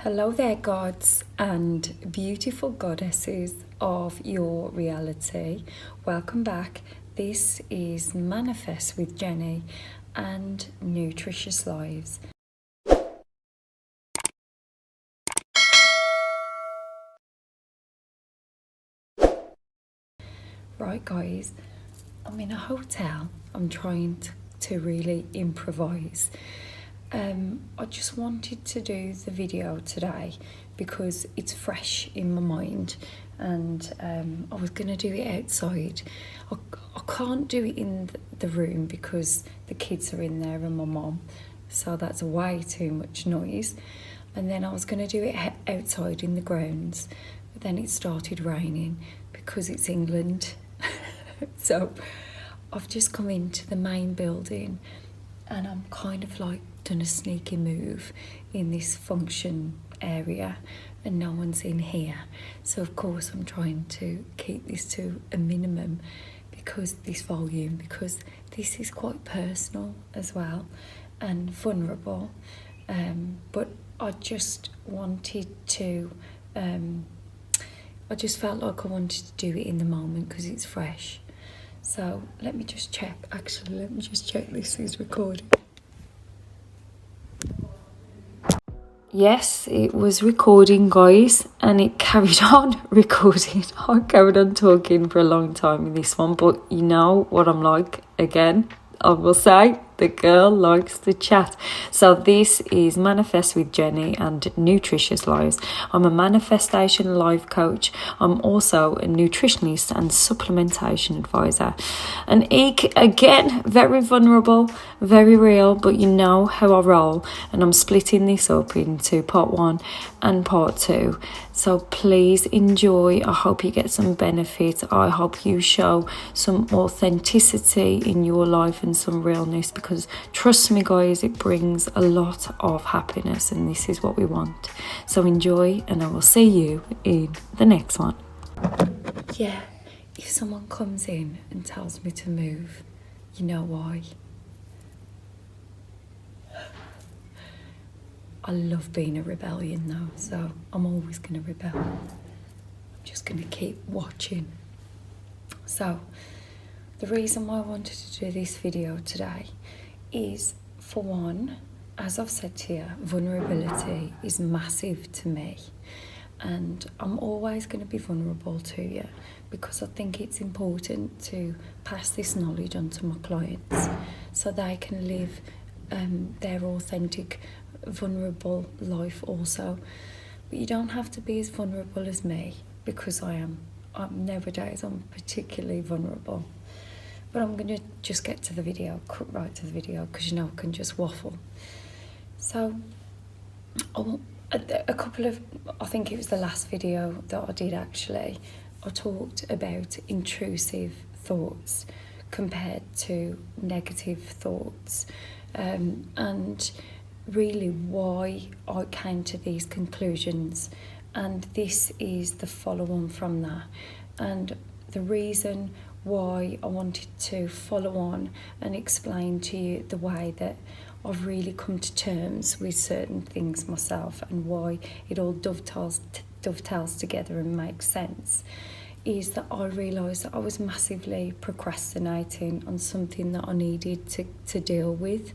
Hello there, gods and beautiful goddesses of your reality. Welcome back. This is Manifest with Jenny and Nutritious Lives. Right, guys, I'm in a hotel. I'm trying to really improvise. I just wanted to do the video today because it's fresh in my mind, and I was going to do it outside. I can't do it in the room because the kids are in there and my mum, so that's way too much noise. And then I was going to do it outside in the grounds, but then it started raining because it's England. So I've just come into the main building and I'm kind of like done a sneaky move in this function area and no one's in here. So of course I'm trying to keep this to a minimum because this is quite personal as well and vulnerable. But I just wanted to, I just felt like I wanted to do it in the moment because it's fresh. So let me just check this is recording. Yes, it was recording, guys, and it carried on recording. I carried on talking for a long time in this one, but you know what I'm like. Again, I will say, the girl likes to chat. So this is Manifest with Jenny and Nutritious Lives. I'm a manifestation life coach. I'm also a nutritionist and supplementation advisor. And again, very vulnerable, very real, but you know how I roll. And I'm splitting this up into part 1 and part 2. So please enjoy. I hope you get some benefit. I hope you show some authenticity in your life and some realness, because trust me, guys, it brings a lot of happiness and this is what we want. So enjoy, and I will see you in the next one. Yeah, if someone comes in and tells me to move, you know why. I love being a rebellion though, so I'm always going to rebel. I'm just going to keep watching. So the reason why I wanted to do this video today is, for one, as I've said to you, vulnerability is massive to me, and I'm always going to be vulnerable to you because I think it's important to pass this knowledge on to my clients so they can live their authentic, vulnerable life also. But you don't have to be as vulnerable as me, because nowadays I'm particularly vulnerable. But I'm going to just get to the video, cut right to the video, because you know I can just waffle. So a couple of, I think it was the last video that I did actually, I talked about intrusive thoughts compared to negative thoughts, and really why I came to these conclusions. And this is the follow-on from that. And the reason why I wanted to follow on and explain to you the way that I've really come to terms with certain things myself and why it all dovetails together and makes sense, is that I realised that I was massively procrastinating on something that I needed to deal with.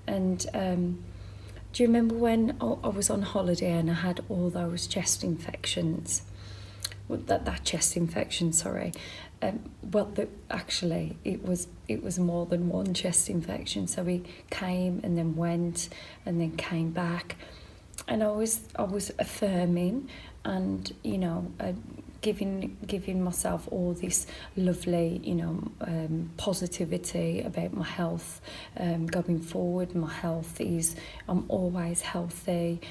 And do you remember when I was on holiday and I had all those chest infections? That chest infection, sorry. Actually, it was more than one chest infection. So we came and then went and then came back, and I was affirming and giving myself all this lovely positivity about my health. Going forward, my health is, I'm always healthy,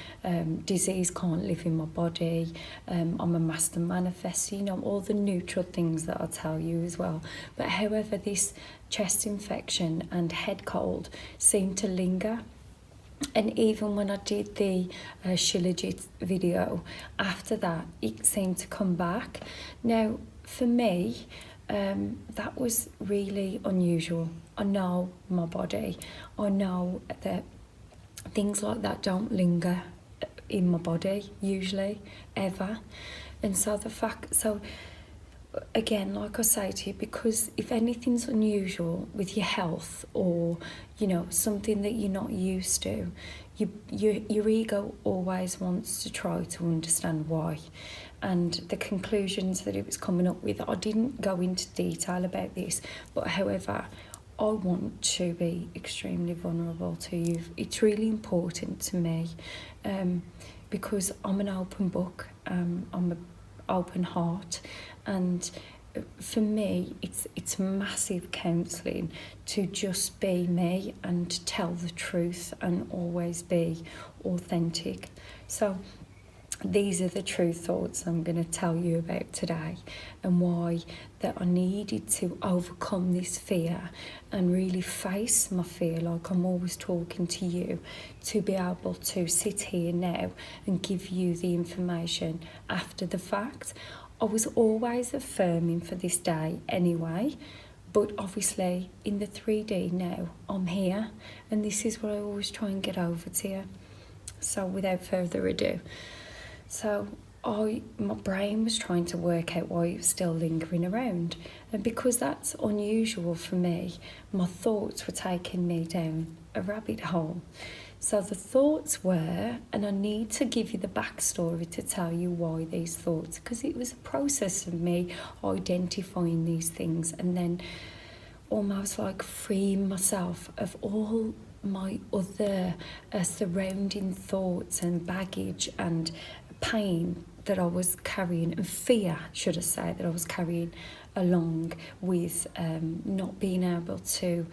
disease can't live in my body, I'm a master manifester, all the neutral things that I tell you as well. But however, this chest infection and head cold seemed to linger. And even when I did the Shilajit video, after that, it seemed to come back. Now, for me, that was really unusual. I know my body. I know that things like that don't linger in my body, usually, ever. And so again, like I say to you, because if anything's unusual with your health, or something that you're not used to, your ego always wants to try to understand why. And the conclusions that it was coming up with, I didn't go into detail about this, but however, I want to be extremely vulnerable to you. It's really important to me, because I'm an open book, I'm an open heart, and for me it's massive counselling to just be me and tell the truth and always be authentic. So these are the true thoughts I'm going to tell you about today, and why that I needed to overcome this fear and really face my fear, like I'm always talking to you, to be able to sit here now and give you the information after the fact. I was always affirming for this day anyway, but obviously in the 3D now I'm here, and this is what I always try and get over to you. So without further ado, so my brain was trying to work out why it was still lingering around, and because that's unusual for me, my thoughts were taking me down a rabbit hole. So the thoughts were, and I need to give you the backstory to tell you why these thoughts, because it was a process of me identifying these things and then almost like freeing myself of all my other surrounding thoughts and baggage and pain that I was carrying, and fear, should I say, that I was carrying along with not being able to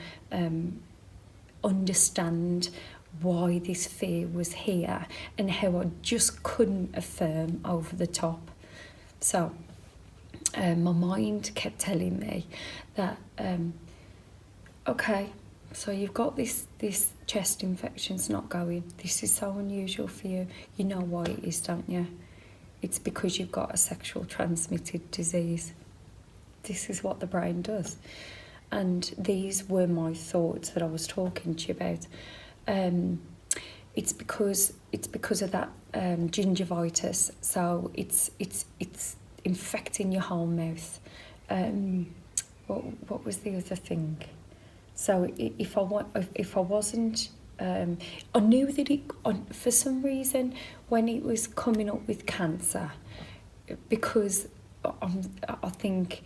understand why this fear was here, and how I just couldn't affirm over the top. So my mind kept telling me that okay, so you've got this chest infection's not going, this is so unusual for you, you know why it is, don't you? It's because you've got a sexual transmitted disease. This is what the brain does. And these were my thoughts that I was talking to you about. It's because of that gingivitis. So it's infecting your whole mouth. What was the other thing? So if I wasn't, I knew that for some reason when it was coming up with cancer, because I think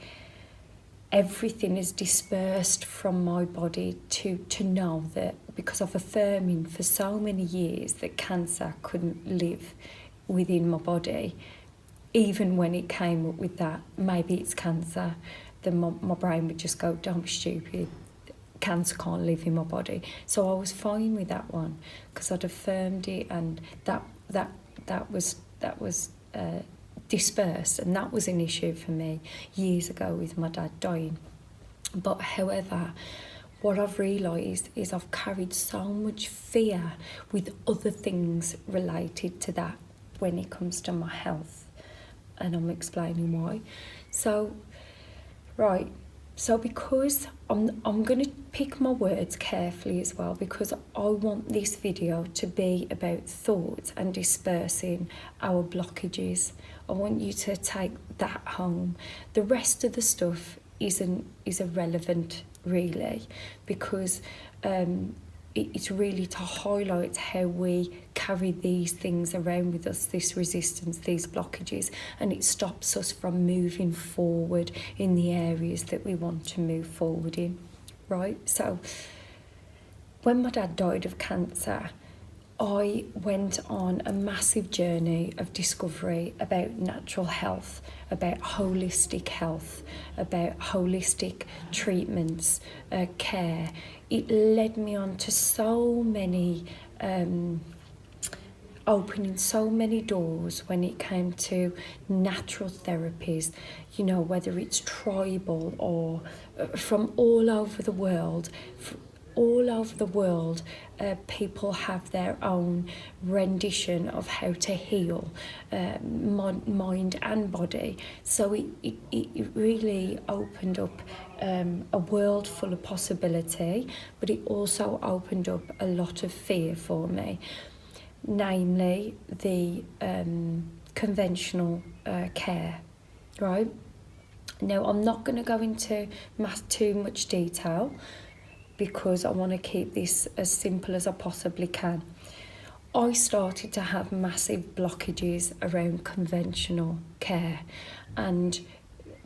everything is dispersed from my body to know that, because of affirming for so many years that cancer couldn't live within my body, even when it came up with that, maybe it's cancer, then my brain would just go, don't be stupid, cancer can't live in my body. So I was fine with that one because I'd affirmed it, and that was dispersed, and that was an issue for me years ago with my dad dying. But however, what I've realised is I've carried so much fear with other things related to that when it comes to my health, and I'm explaining why. So because I'm going to pick my words carefully as well, because I want this video to be about thoughts and dispersing our blockages. I want you to take that home. The rest of the stuff is irrelevant really, because it's really to highlight how we carry these things around with us, this resistance, these blockages, and it stops us from moving forward in the areas that we want to move forward in, right? So when my dad died of cancer, I went on a massive journey of discovery about natural health, about holistic health, about holistic treatments, care. It led me on to so many, opening so many doors when it came to natural therapies, whether it's tribal or from all over the world. People have their own rendition of how to heal mind and body. So it really opened up a world full of possibility, but it also opened up a lot of fear for me. namely the conventional care, right? Now, I'm not going to go into too much detail because I want to keep this as simple as I possibly can. I started to have massive blockages around conventional care and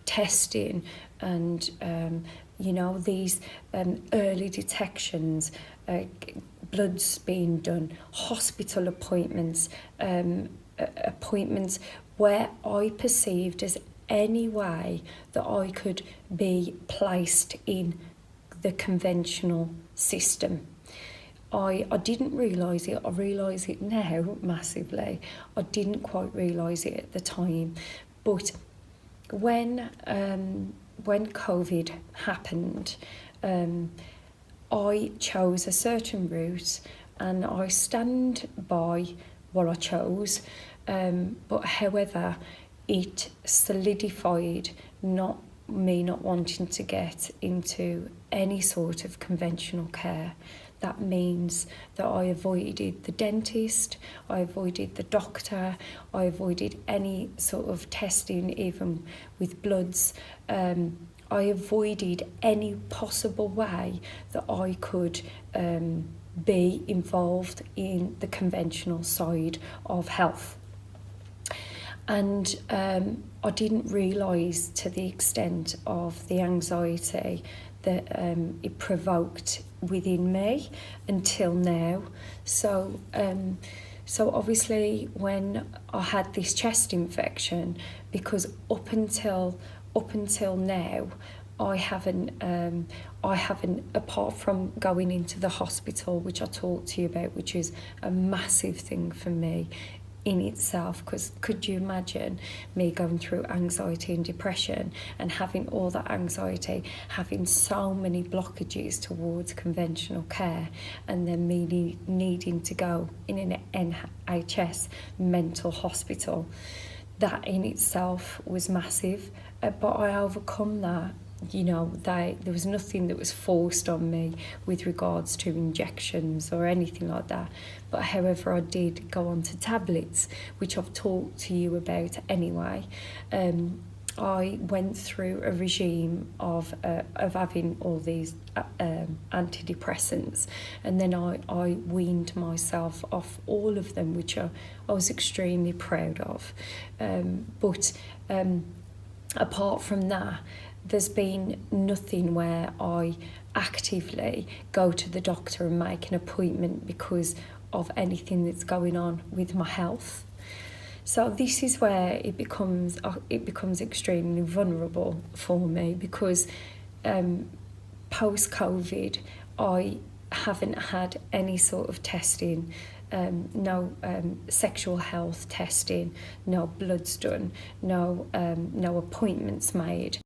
testing and these early detections, bloods being done, hospital appointments, appointments where I perceived as any way that I could be placed in the conventional system. I didn't realise it. I realise it now massively. I didn't quite realise it at the time. But when COVID happened, I chose a certain route and I stand by what I chose. But however, it solidified not wanting to get into any sort of conventional care. That means that I avoided the dentist, I avoided the doctor, I avoided any sort of testing, even with bloods. I avoided any possible way that I could be involved in the conventional side of health. And I didn't realise to the extent of the anxiety that it provoked within me until now. So obviously when I had this chest infection, because up until now, I haven't, apart from going into the hospital, which I talked to you about, which is a massive thing for me in itself, because could you imagine me going through anxiety and depression and having all that anxiety, having so many blockages towards conventional care, and then me needing to go in an NHS mental hospital? That in itself was massive, but I overcome that. There was nothing that was forced on me with regards to injections or anything like that. But however, I did go on to tablets, which I've talked to you about anyway. I went through a regime of having all these antidepressants, and then I weaned myself off all of them, which I was extremely proud of. But apart from that, there's been nothing where I actively go to the doctor and make an appointment because of anything that's going on with my health. So this is where it becomes extremely vulnerable for me, because post-COVID, I haven't had any sort of testing, no sexual health testing, no bloods done, no appointments made.